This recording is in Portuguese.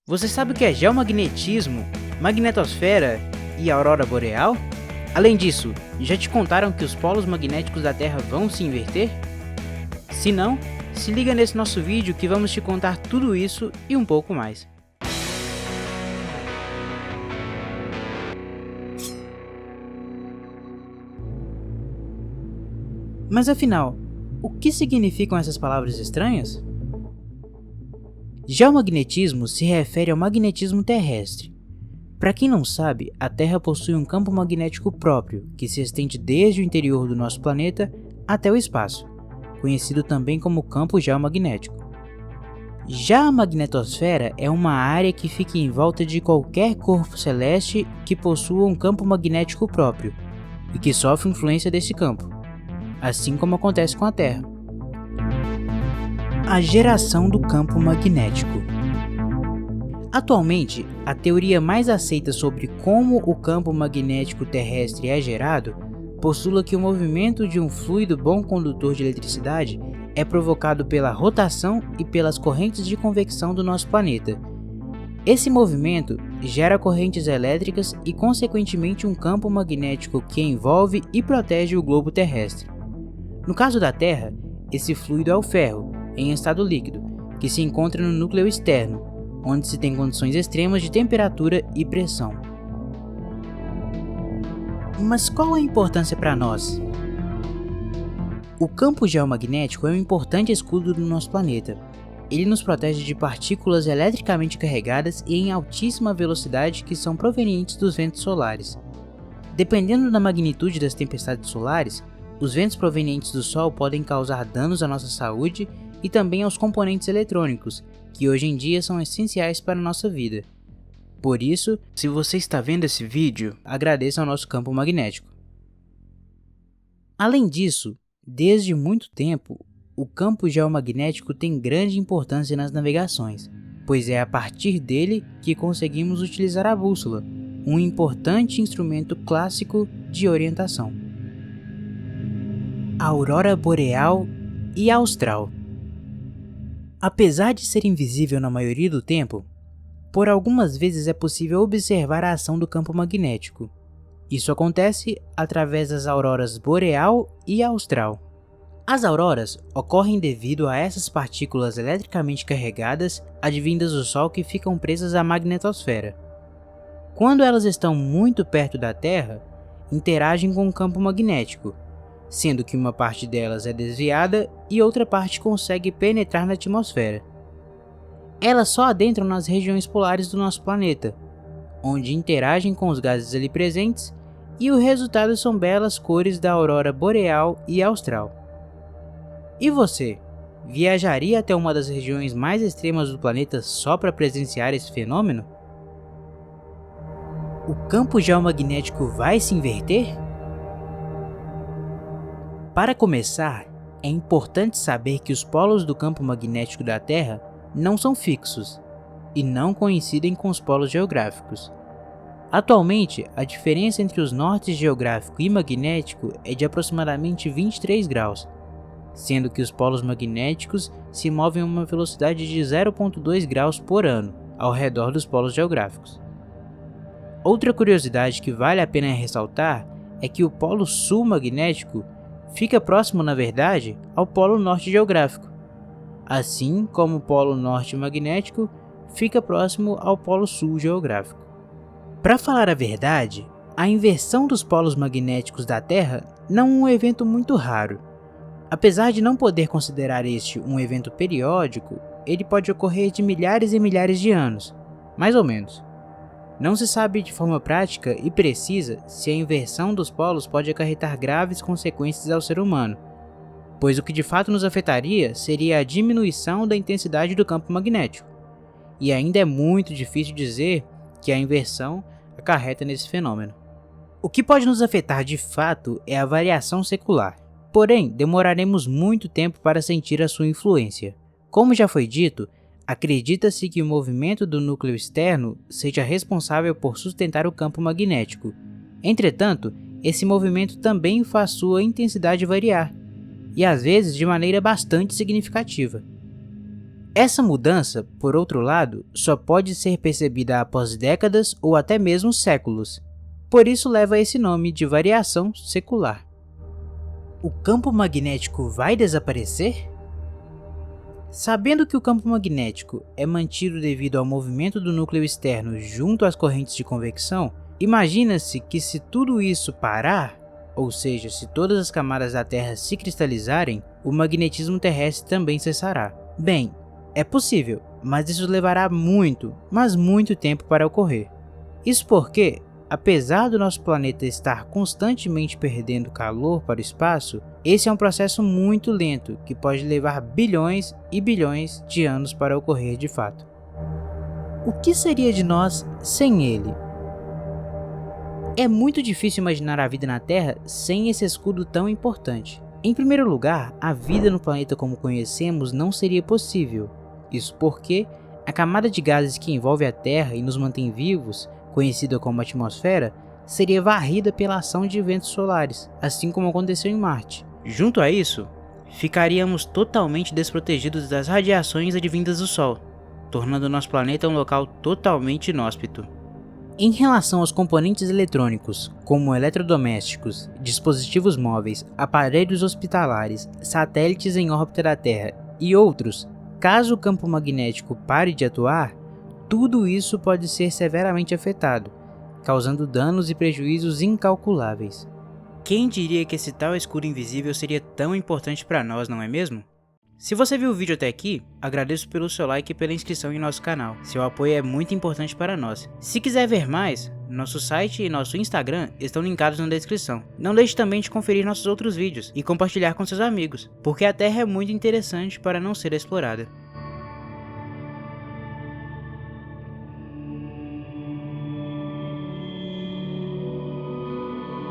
Você sabe o que é geomagnetismo, magnetosfera e aurora boreal? Além disso, já te contaram que os polos magnéticos da Terra vão se inverter? Se não, se liga nesse nosso vídeo que vamos te contar tudo isso e um pouco mais. Mas afinal, o que significam essas palavras estranhas? Geomagnetismo se refere ao magnetismo terrestre. Para quem não sabe, a Terra possui um campo magnético próprio, que se estende desde o interior do nosso planeta até o espaço, conhecido também como campo geomagnético. Já a magnetosfera é uma área que fica em volta de qualquer corpo celeste que possua um campo magnético próprio, e que sofre influência desse campo, assim como acontece com a Terra. A geração do campo magnético. Atualmente, a teoria mais aceita sobre como o campo magnético terrestre é gerado postula que o movimento de um fluido bom condutor de eletricidade é provocado pela rotação e pelas correntes de convecção do nosso planeta. Esse movimento gera correntes elétricas e, consequentemente, um campo magnético que envolve e protege o globo terrestre. No caso da Terra, esse fluido é o ferro, em estado líquido, que se encontra no núcleo externo, onde se tem condições extremas de temperatura e pressão. Mas qual a importância para nós? O campo geomagnético é um importante escudo do nosso planeta. Ele nos protege de partículas eletricamente carregadas e em altíssima velocidade que são provenientes dos ventos solares. Dependendo da magnitude das tempestades solares, os ventos provenientes do Sol podem causar danos à nossa saúde e também aos componentes eletrônicos, que hoje em dia são essenciais para a nossa vida. Por isso, se você está vendo esse vídeo, agradeça ao nosso campo magnético. Além disso, desde muito tempo, o campo geomagnético tem grande importância nas navegações, pois é a partir dele que conseguimos utilizar a bússola, um importante instrumento clássico de orientação. A aurora boreal e austral. Apesar de ser invisível na maioria do tempo, por algumas vezes é possível observar a ação do campo magnético. Isso acontece através das auroras boreal e austral. As auroras ocorrem devido a essas partículas eletricamente carregadas advindas do Sol que ficam presas à magnetosfera. Quando elas estão muito perto da Terra, interagem com o campo magnético, sendo que uma parte delas é desviada e outra parte consegue penetrar na atmosfera. Elas só adentram nas regiões polares do nosso planeta, onde interagem com os gases ali presentes, e o resultado são belas cores da aurora boreal e austral. E você, viajaria até uma das regiões mais extremas do planeta só para presenciar esse fenômeno? O campo geomagnético vai se inverter? Para começar, é importante saber que os polos do campo magnético da Terra não são fixos e não coincidem com os polos geográficos. Atualmente, a diferença entre os nortes geográfico e magnético é de aproximadamente 23 graus, sendo que os polos magnéticos se movem a uma velocidade de 0,2 graus por ano ao redor dos polos geográficos. Outra curiosidade que vale a pena ressaltar é que o polo sul magnético fica próximo, na verdade, ao polo norte geográfico, assim como o polo norte magnético fica próximo ao polo sul geográfico. Para falar a verdade, a inversão dos polos magnéticos da Terra não é um evento muito raro. Apesar de não poder considerar este um evento periódico, ele pode ocorrer de milhares e milhares de anos, mais ou menos. Não se sabe de forma prática e precisa se a inversão dos polos pode acarretar graves consequências ao ser humano, pois o que de fato nos afetaria seria a diminuição da intensidade do campo magnético, e ainda é muito difícil dizer que a inversão acarreta nesse fenômeno. O que pode nos afetar de fato é a variação secular, porém demoraremos muito tempo para sentir a sua influência. Como já foi dito, acredita-se que o movimento do núcleo externo seja responsável por sustentar o campo magnético. Entretanto, esse movimento também faz sua intensidade variar, e às vezes de maneira bastante significativa. Essa mudança, por outro lado, só pode ser percebida após décadas ou até mesmo séculos. Por isso leva esse nome de variação secular. O campo magnético vai desaparecer? Sabendo que o campo magnético é mantido devido ao movimento do núcleo externo junto às correntes de convecção, imagina-se que se tudo isso parar, ou seja, se todas as camadas da Terra se cristalizarem, o magnetismo terrestre também cessará. Bem, é possível, mas isso levará muito, mas muito tempo para ocorrer. Isso porque, apesar do nosso planeta estar constantemente perdendo calor para o espaço, esse é um processo muito lento que pode levar bilhões e bilhões de anos para ocorrer de fato. O que seria de nós sem ele? É muito difícil imaginar a vida na Terra sem esse escudo tão importante. Em primeiro lugar, a vida no planeta como conhecemos não seria possível. Isso porque a camada de gases que envolve a Terra e nos mantém vivos, conhecida como atmosfera, seria varrida pela ação de ventos solares, assim como aconteceu em Marte. Junto a isso, ficaríamos totalmente desprotegidos das radiações advindas do Sol, tornando nosso planeta um local totalmente inóspito. Em relação aos componentes eletrônicos, como eletrodomésticos, dispositivos móveis, aparelhos hospitalares, satélites em órbita da Terra e outros, caso o campo magnético pare de atuar, tudo isso pode ser severamente afetado, causando danos e prejuízos incalculáveis. Quem diria que esse tal escudo invisível seria tão importante para nós, não é mesmo? Se você viu o vídeo até aqui, agradeço pelo seu like e pela inscrição em nosso canal. Seu apoio é muito importante para nós. Se quiser ver mais, nosso site e nosso Instagram estão linkados na descrição. Não deixe também de conferir nossos outros vídeos e compartilhar com seus amigos, porque a Terra é muito interessante para não ser explorada.